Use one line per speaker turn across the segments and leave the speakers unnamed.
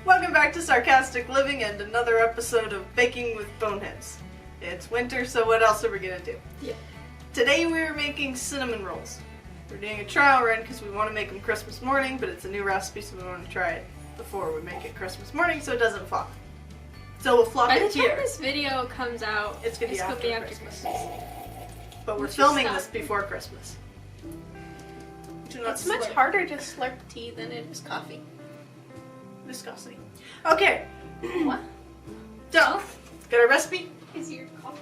Welcome back to Sarcastic Living and another episode of Baking with Boneheads. It's winter, so what else are we gonna do?
Yeah.
Today we're making cinnamon rolls. We're doing a trial run because we want to make them Christmas morning, but it's a new recipe, so we want to try it before we make it Christmas morning so it doesn't flop. So we'll flop
By the
it
time
here.
this video comes out,
It's gonna be after
Christmas.
But we're
Let's just
filming
stop.
this before Christmas. Do not
It's much
slip.
harder to slurp tea than it is coffee.
Disgusting. Okay,
What?
so got our recipe.
Is your coffee?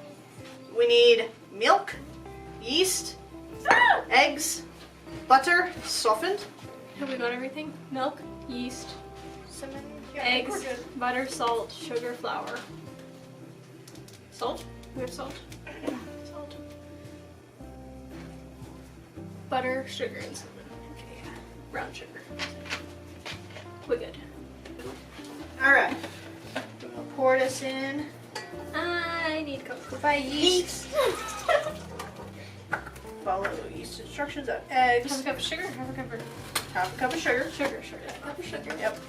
We need milk, yeast, eggs, butter, softened.
Have we got everything? Milk, yeast,
Cinnamon.
eggs, butter, salt, sugar, flour. Salt? We have salt?
Yeah.
Salt. Butter, sugar, and cinnamon. Okay, yeah. Brown sugar. We're good.
Alright. I'm gonna pour this in.
I need cocoa.
Goodbye, yeast. Follow yeast instructions on eggs.
Half a cup of sugar, half a cup of
Half a cup of sugar.
sugar, half a cup of sugar.
Yep.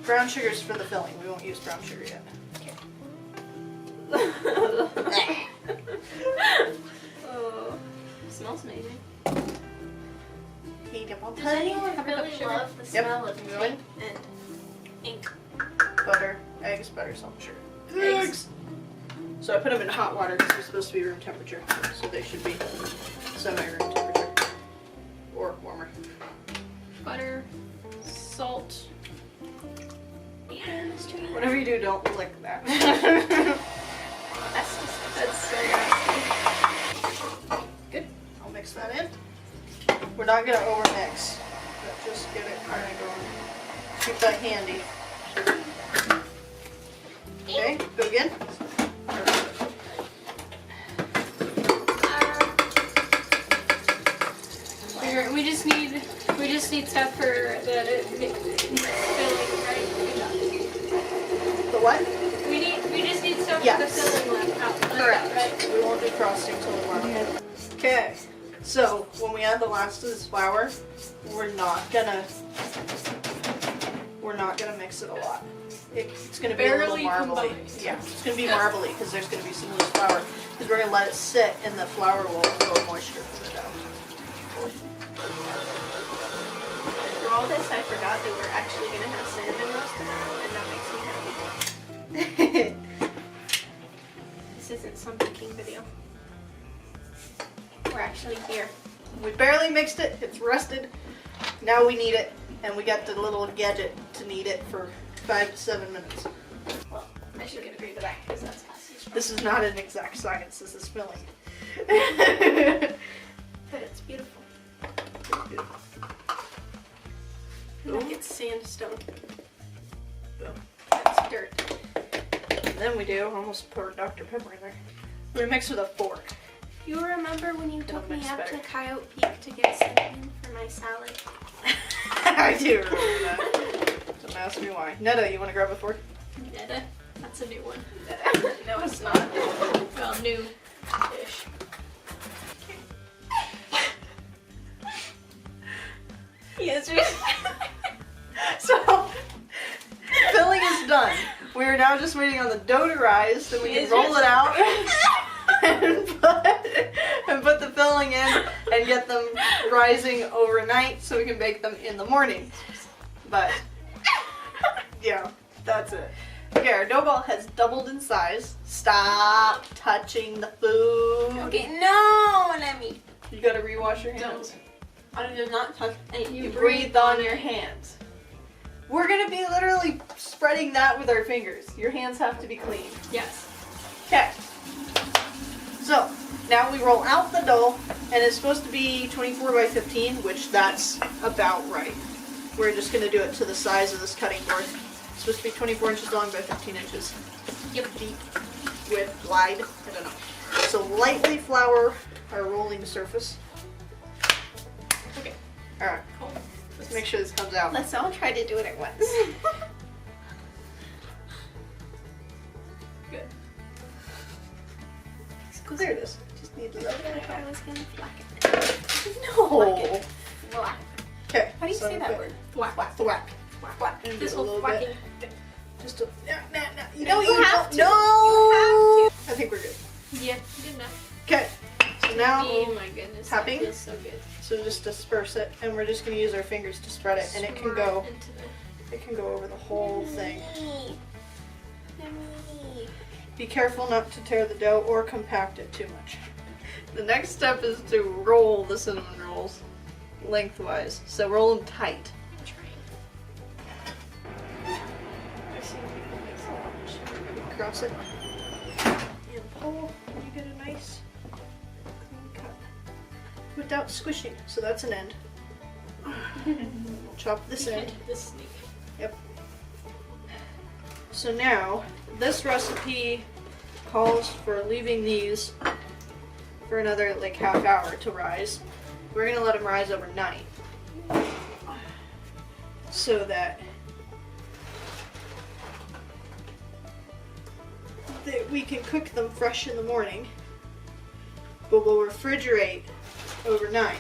Brown sugar's for the filling. We won't use brown sugar yet.
Oh, smells amazing.
Does
Does anyone
Have a cup
really
of sugar?
love the
Yep.
smell of
Go
paint
in.
and ink?
Butter, eggs, butter, salt, and sugar.
Eggs.
So I put them in hot water because they're supposed to be room temperature. So they should be semi-room temperature. Or warmer.
Butter, salt, and sugar.
Whatever you do, don't lick that.
That's so nasty.
Good. I'll mix that in. We're not going to overmix, but just get it kind of going. Keep that handy. Okay, go again.
We just need stuff for the filling, right?
The what?
We just need stuff
Yes.
for the filling left out.
Correct.
Right?
We won't do frosting till tomorrow. Okay, so when we add the last of this flour, we're not gonna mix it a lot. It's gonna be a little
Barely
marbly.
combined.
Yeah, it's gonna be marbly because there's gonna be some loose flour. Because we're gonna let it sit, and the flour will absorb moisture from it out.
For all this, I forgot that we're actually gonna have cinnamon roast tomorrow, and that makes me happy. This isn't some baking video. We're actually here.
We barely mixed it. It's rested. Now we knead it, and we got the little gadget to knead it for 5 to 7 minutes.
Well, I should get agree to that because that's fast.
This is not an exact science. This is filling.
But it's beautiful.
Beautiful.
Like it's sandstone.
Boom.
That's dirt.
And then we do almost pour Dr. Pepper in there. We mix with a fork.
You remember when you took me
mix
out
better.
to Coyote Peak to get cinnamon for my salad?
I do remember that. Don't ask me why. Netta, you want to grab a fork?
Netta? That's a new one.
No, it's not.
Well, new-ish. Yes,
So, filling is done. We are now just waiting on the dough to rise so we can
Yes,
roll
yes.
it out and put the filling in and get them rising overnight so we can bake them in the morning. But, yeah, that's it. Okay, our dough ball has doubled in size. Stop touching the food.
Okay, no, let me.
You gotta rewash your hands.
I did not touch any.
You breathed on your hands. We're gonna be literally spreading that with our fingers. Your hands have to be clean.
Yes.
Okay. So, now we roll out the dough, and it's supposed to be 24 by 15, which that's about right. We're just gonna do it to the size of this cutting board. It's supposed to be 24 inches long by 15 inches.
Yep.
Deep, width, wide, I don't know. So lightly flour our rolling surface.
Okay.
Alright,
Cool.
let's make sure this comes out.
Let's all try to do it at once. Good.
There it is. Just need to
I was gonna flack it.
No.
Whack.
Okay.
How do you say that word? Whack.
Thwack. And
This
do a
whole
little
fucking.
bit. Just a, no. You
No,
know
you have to.
No.
You
I think we're good.
Yeah, good enough.
Okay. So now,
Oh my goodness.
tapping?
That feels so good.
so just disperse it, and we're just gonna use our fingers to spread it, and it can go.
Into the...
It can go over the whole thing.
Yummy.
Be careful not to tear the dough or compact it too much. The next step is to roll the cinnamon rolls lengthwise. So roll them tight.
I'm trying.
I've seen people make so much. Cross it and pull, and you get a nice clean cut without squishing. So that's an end. We'll chop this end.
This snake.
Yep. So now, this recipe calls for leaving these for another like half hour to rise. We're gonna let them rise overnight so that we can cook them fresh in the morning, but we'll refrigerate overnight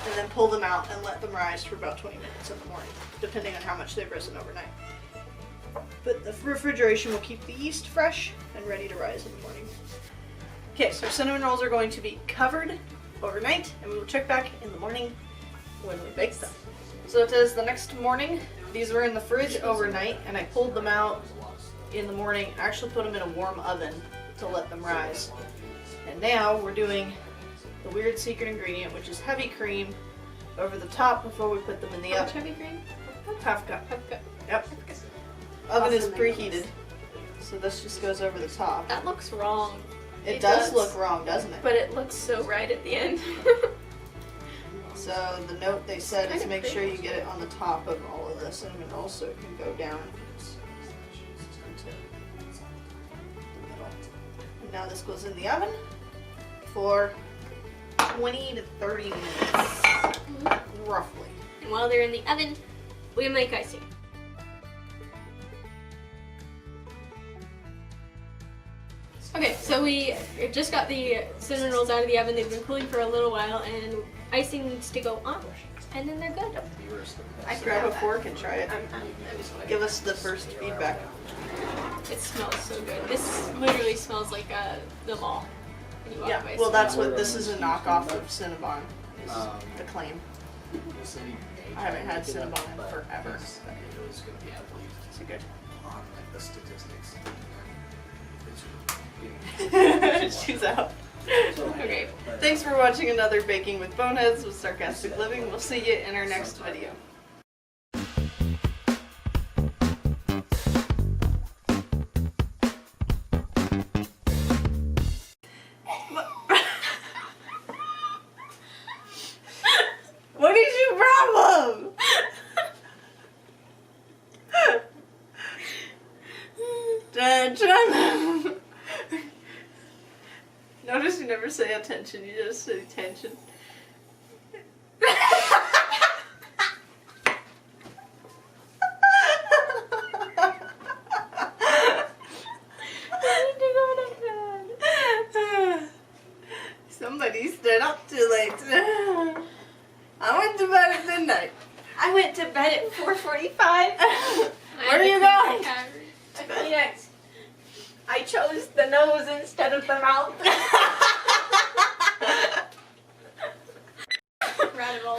and then pull them out and let them rise for about 20 minutes in the morning, depending on how much they've risen overnight. But the refrigeration will keep the yeast fresh and ready to rise in the morning. Okay, so our cinnamon rolls are going to be covered overnight, and we will check back in the morning when we bake them. So it is the next morning. These were in the fridge overnight, and I pulled them out in the morning. I actually put them in a warm oven to let them rise. And now we're doing the weird secret ingredient, which is heavy cream over the top before we put them in the
How much
oven.
heavy cream?
Half cup.
Half cup.
Yep. Oven is preheated, so this just goes over the top.
That looks wrong.
It
It
does
does.
look wrong, doesn't it?
But it looks so right at the end.
So the note they said is
Kind of
make sure
pretty.
you get it on the top of all of the cinnamon rolls so it can go down into the middle. And now this goes in the oven for 20 to 30 minutes, roughly.
And while they're in the oven, we make icing. Okay, so we just got the cinnamon rolls out of the oven. They've been cooling for a little while, and icing needs to go on, and then they're good.
I grab a fork and try it.
I'm just gonna
Give us the first feedback.
It smells so good. This literally smells like the mall. when you walk
Yeah,
by
well
Cinnabon.
that's what this is, a knockoff of Cinnabon, is the claim. I haven't had Cinnabon in forever.
It was going to be, I believe,
Is it good?
on like the statistics.
She's out.
Okay.
Thanks for watching another Baking with Boneheads with Sarcastic Living. We'll see you in our next video. What is your problem? Notice you never say attention, you just say tension. Somebody stayed up too late. I went to bed at midnight.
I went to bed at 4:45.
Where are you going?
Phoenix. I chose the nose instead of the mouth.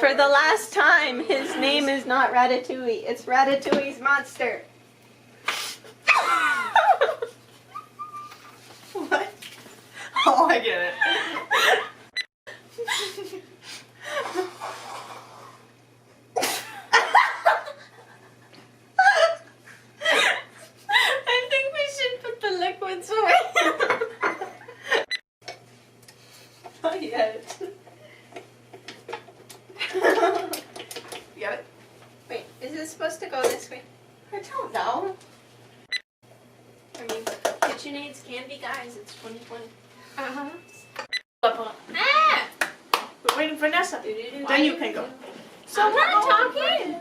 For the last time, his name is not Ratatouille. It's Ratatouille's monster.
What? Oh, I get it.
I think we should put the liquids away.
Not yet. You got it?
Wait, is it supposed to go this way?
I don't know.
I mean, KitchenAids can be guys. It's 2020. Uh-huh. Ah!
We're waiting for Nessa. Then you can go.
So I'm not talking.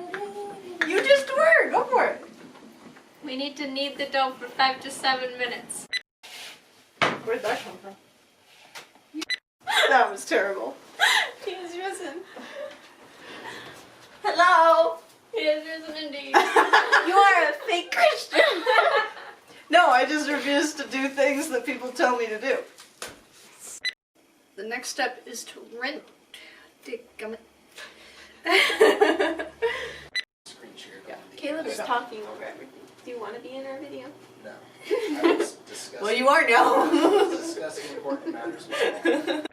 You just were. Go for it.
We need to knead the dough for 5 to 7 minutes.
Where'd that come from? That was terrible.
He was risen. Hello. He has risen indeed. You are a fake Christian.
No, I just refuse to do things that people tell me to do. The next step is to rent. Dick-gummit.
Screen share.
Yeah.
Caleb's talking over everything. Do you want to be in our video?
No. I was discussing,
Well, you are now.
discussing important matters with